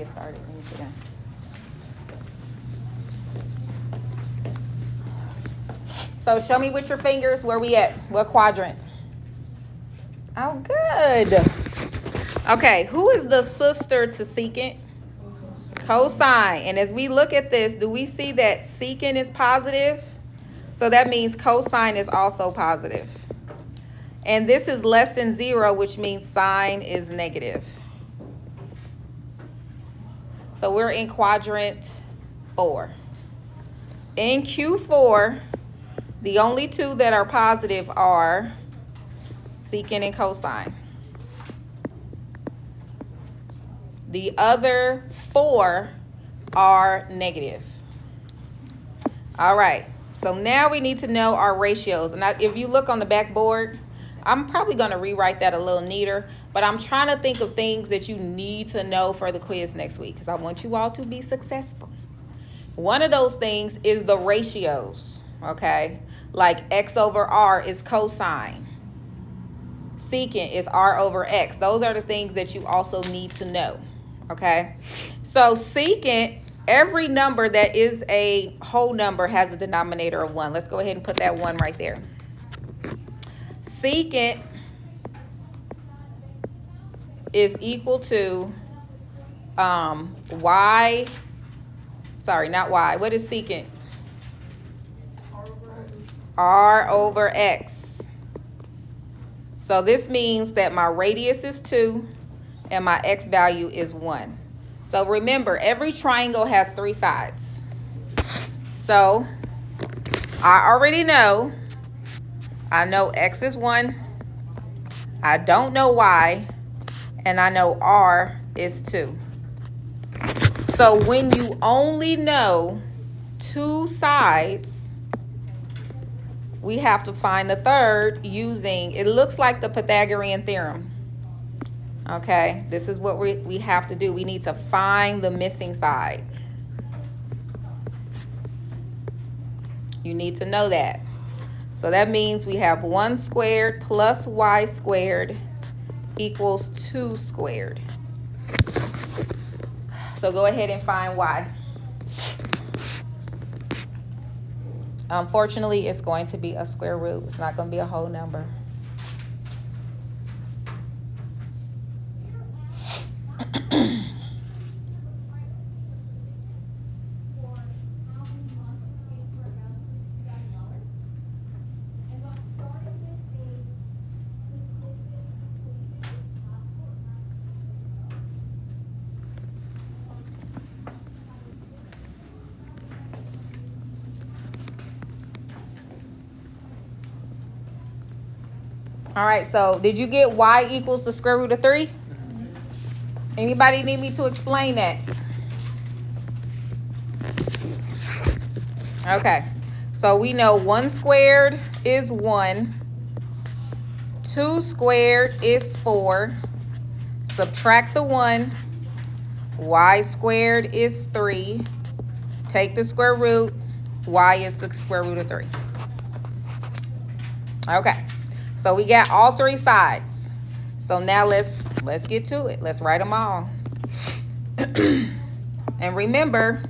get started. Let me sit down. So show me with your fingers where we at. What quadrant? Oh, good. Okay, who is the sister to secant? Cosine. And as we look at this, do we see that secant is positive? So that means cosine is also positive. And this is less than 0, which means sine is negative. So we're in quadrant 4. In Q4, the only two that are positive are secant and cosine. The other 4 are negative. All right, so now we need to know our ratios. And if you look on the backboard, I'm probably going to rewrite that a little neater, but I'm trying to think of things that you need to know for the quiz next week because I want you all to be successful. One of those things is the ratios, okay? Like x over r is cosine. Secant is r over x. Those are the things that you also need to know, okay? So secant, every number that is a whole number has a denominator of 1. Let's go ahead and put that 1 right there. Secant is equal to y, sorry, not y. What is secant? R over x. So this means that my radius is 2 and my x value is 1. So remember, every triangle has 3 sides. So I already know. I know x is 1. I don't know y. And I know r is 2. So when you only know 2 sides, we have to find the third using, it looks like the Pythagorean theorem. Okay, this is what we have to do. We need to find the missing side. You need to know that. So that means we have 1 squared plus y squared equals 2 squared. So go ahead and find y. Unfortunately, it's going to be a square root. It's not going to be a whole number. All right, so did you get y equals the square root of 3? Anybody need me to explain that? Okay, so we know 1 squared is 1. 2 squared is 4. Subtract the 1. Y squared is 3. Take the square root. Y is the square root of 3. Okay. So we got all 3 sides. So now let's get to it. Let's write them all. And remember,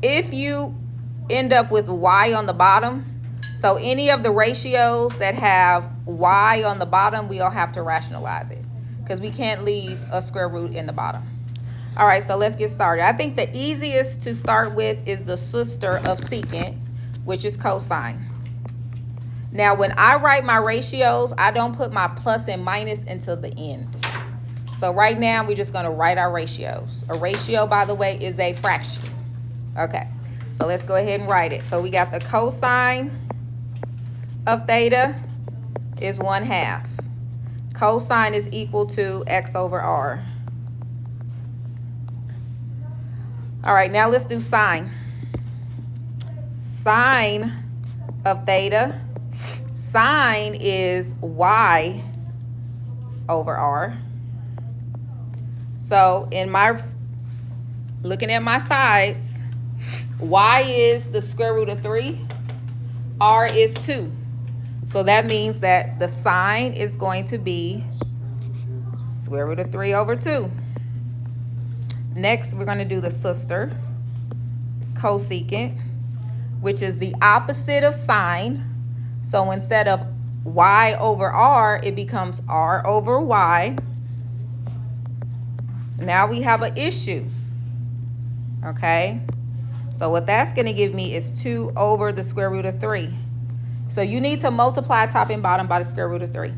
if you end up with y on the bottom, so any of the ratios that have y on the bottom, we'll have to rationalize it because we can't leave a square root in the bottom. All right, so let's get started. I think the easiest to start with is the sister of secant, which is cosine. Now, when I write my ratios, I don't put my plus and minus until the end. So right now, we're just going to write our ratios. A ratio, by the way, is a fraction. Okay, so let's go ahead and write it. So we got the cosine of theta is 1/2. Cosine is equal to x over r. All right, now let's do sine. Sine of theta. Sine is y over r. So in my, looking at my sides, y is the square root of 3, r is 2. So that means that the sine is going to be square root of 3 over 2. Next, we're going to do the sister, cosecant, which is the opposite of sine. So instead of y over r, it becomes r over y. Now we have an issue, okay? So what that's going to give me is 2 over the square root of 3. So you need to multiply top and bottom by the square root of 3.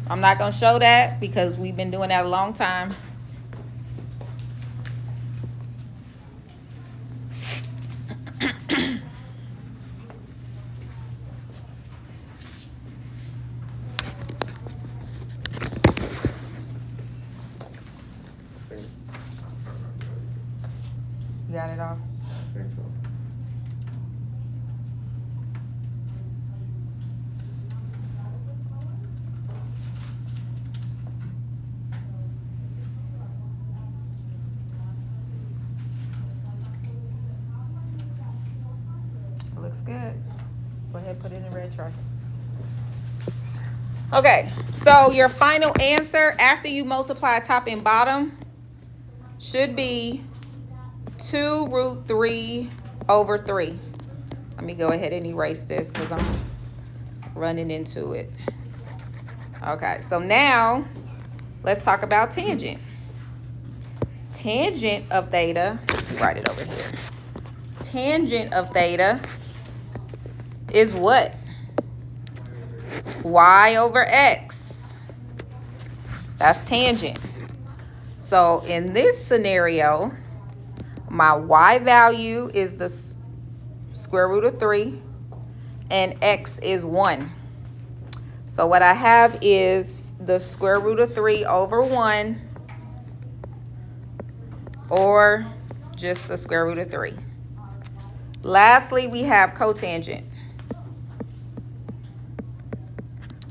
I'm not going to show that because we've been doing that a long time. You got it all? I think so. It looks good. Go ahead, put it in red tray. Okay, so your final answer after you multiply top and bottom should be 2 root 3 over 3. Let me go ahead and erase this because I'm running into it. Okay, so now let's talk about tangent. Tangent of theta, write it over here. Tangent of theta is what? Y over x. That's tangent. So in this scenario, my y value is the square root of 3 and x is 1. So what I have is the square root of 3 over 1 or just the square root of 3. Lastly, we have cotangent.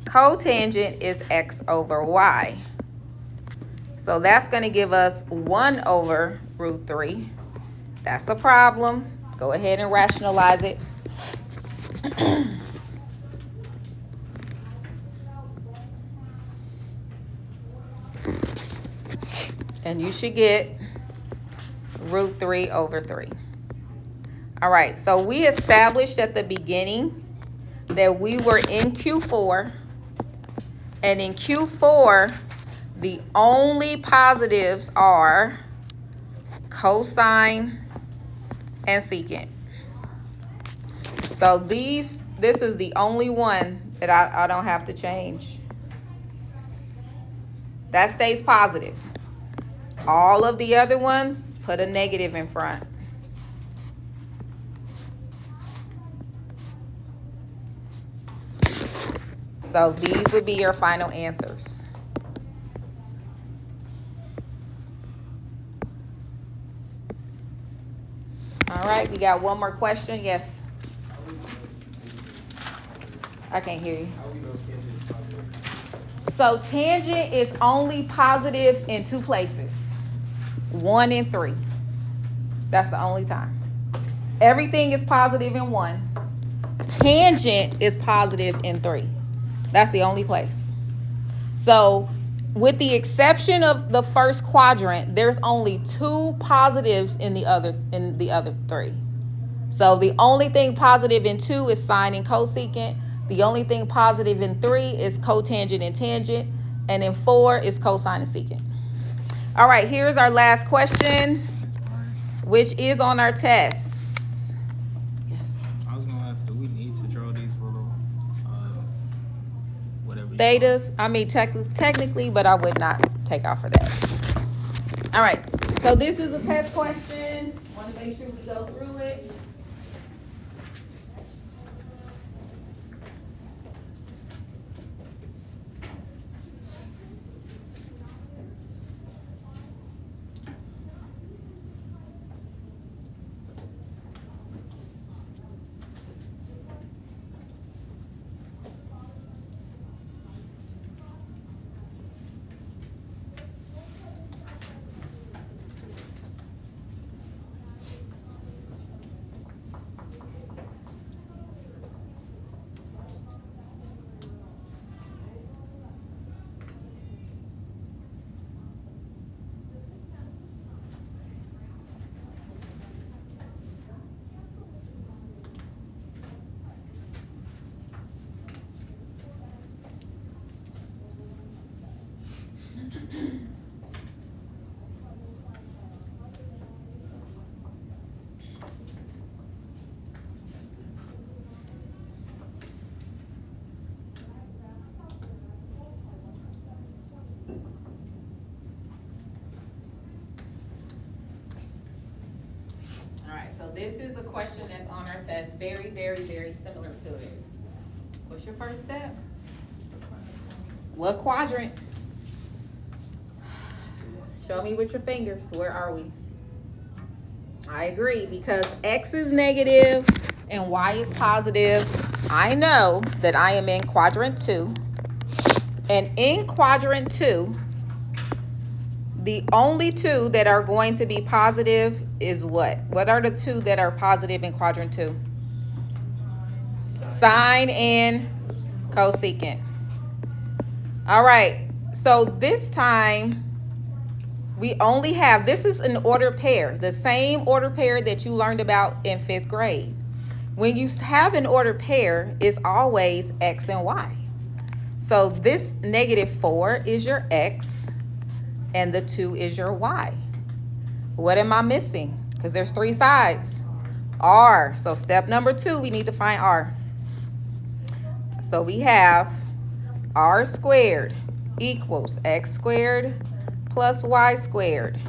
Cotangent is x over y. So that's going to give us 1 over root 3. That's a problem. Go ahead and rationalize it. And you should get root 3 over 3. All right, so we established at the beginning that we were in Q4. And in Q4, the only positives are cosine and secant. So this is the only one that I don't have to change. That stays positive. All of the other ones, put a negative in front. So these would be your final answers. All right, we got one more question. Yes. I can't hear you. So tangent is only positive in 2 places. 1 and 3. That's the only time. Everything is positive in 1. Tangent is positive in 3. That's the only place. So with the exception of the first quadrant, there's only 2 positives in the other 3. So the only thing positive in 2 is sine and cosecant. The only thing positive in 3 is cotangent and tangent. And in 4 is cosine and secant. All right, here's our last question, which is on our test. Yes. I was going to ask, do we need to draw these little, whatever? Thetas, I mean, technically, but I would not take off for that. All right, so this is a test question. Want to make sure we go through it. this is a question that's on our test, very, very, very similar to it. What's your first step? What quadrant? Show me with your fingers. Where are we? I agree, because X is negative and Y is positive. I know that I am in quadrant 2. And in quadrant 2, the only two that are going to be positive is what? What are the two that are positive in quadrant 2? Sine and cosecant. All right, so this time we only have, this is an ordered pair, the same ordered pair that you learned about in 5th grade. When you have an ordered pair, it's always X and Y. So this -4 is your X and the 2 is your Y. What am I missing? Because there's 3 sides. R. So step number 2, we need to find R. So we have R squared equals X squared plus Y squared.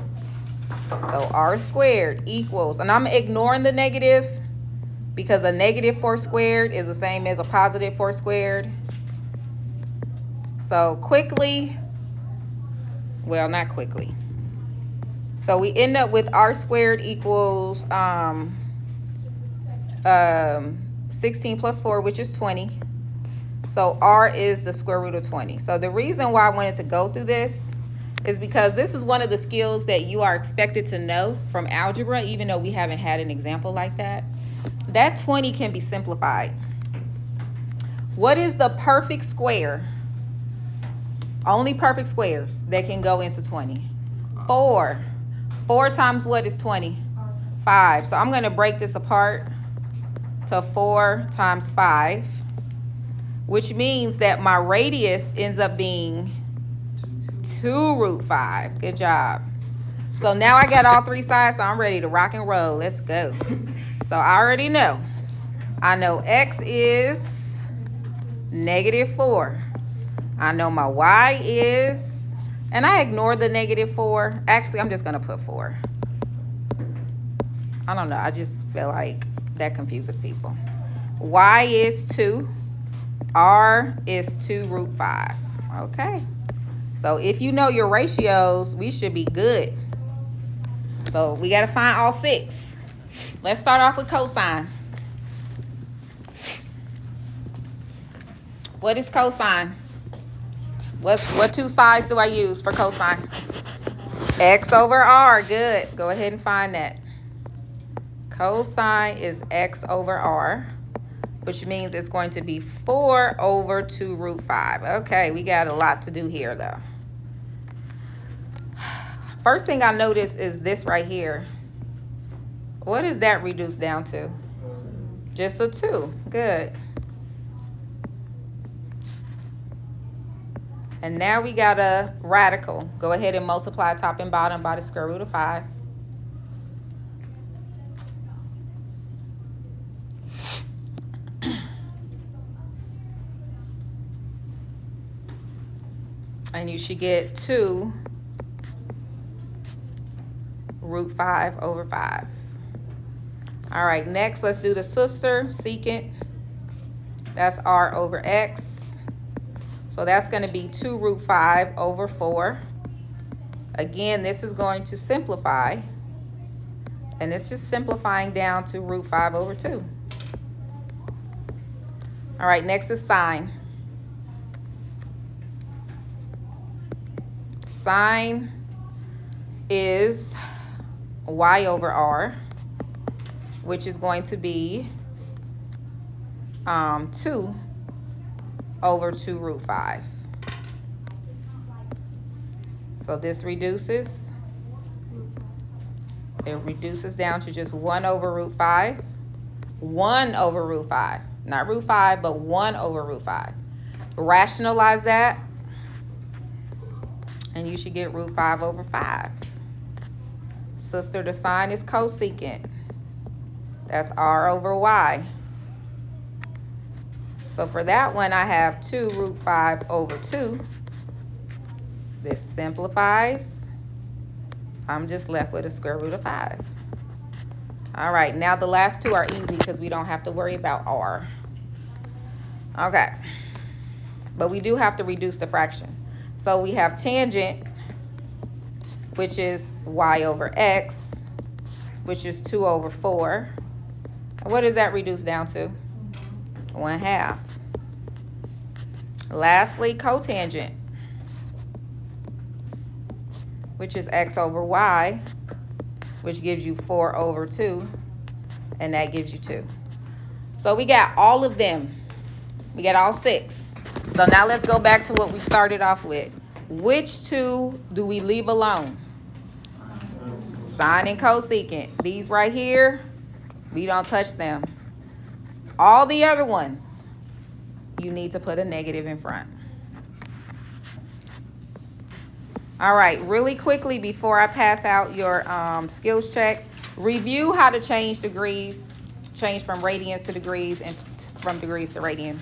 So R squared equals, and I'm ignoring the negative because a -4 squared is the same as a +4 squared. So quickly, well, not quickly. So we end up with R squared equals 16 plus 4, which is 20. So R is the square root of 20. So the reason why I wanted to go through this is because this is one of the skills that you are expected to know from algebra, even though we haven't had an example like that. That 20 can be simplified. What is the perfect square? Only perfect squares that can go into 20. 4. 4 times what is 20? 5. So I'm going to break this apart to 4 times 5, which means that my radius ends up being 2 root 5. Good job. So now I got all 3 sides, so I'm ready to rock and roll. Let's go. So I already know. I know X is -4. I know my Y is, and I ignored the -4. Actually, I'm just going to put 4. I don't know. I just feel like that confuses people. Y is 2. R is 2 root 5. Okay. So if you know your ratios, we should be good. So we got to find all 6. Let's start off with cosine. What is cosine? What 2 sides do I use for cosine? X over R. Good. Go ahead and find that. Cosine is X over R, which means it's going to be 4 over 2 root 5. Okay, we got a lot to do here, though. First thing I notice is this right here. What is that reduced down to? Just a 2. Good. And now we got a radical. Go ahead and multiply top and bottom by the square root of 5. And you should get 2 root 5 over 5. All right, next let's do the sister, secant. That's R over X. So that's going to be 2 root 5 over 4. Again, this is going to simplify. And it's just simplifying down to root 5 over 2. All right, next is sine. Sine is Y over R, which is going to be 2 over 2 root 5. So this reduces. It reduces down to just 1 over root 5. 1 over root 5. Not root 5, but 1 over root 5. Rationalize that, and you should get root 5 over 5. Sister, the sign is cosecant. That's R over Y. So for that one, I have 2 root 5 over 2. This simplifies. I'm just left with a square root of 5. All right, now the last two are easy because we don't have to worry about r. Okay. But we do have to reduce the fraction. So we have tangent, which is y over x, which is 2 over 4. And what does that reduce down to? 1/2. Lastly, cotangent, which is x over y, which gives you 4 over 2, and that gives you 2. So we got all of them. We got all 6. So now let's go back to what we started off with. Which two do we leave alone? Sine and cosecant. These right here, we don't touch them. All the other ones, you need to put a negative in front. All right, really quickly before I pass out your skills check, review how to change degrees, change from radians to degrees and from degrees to radians.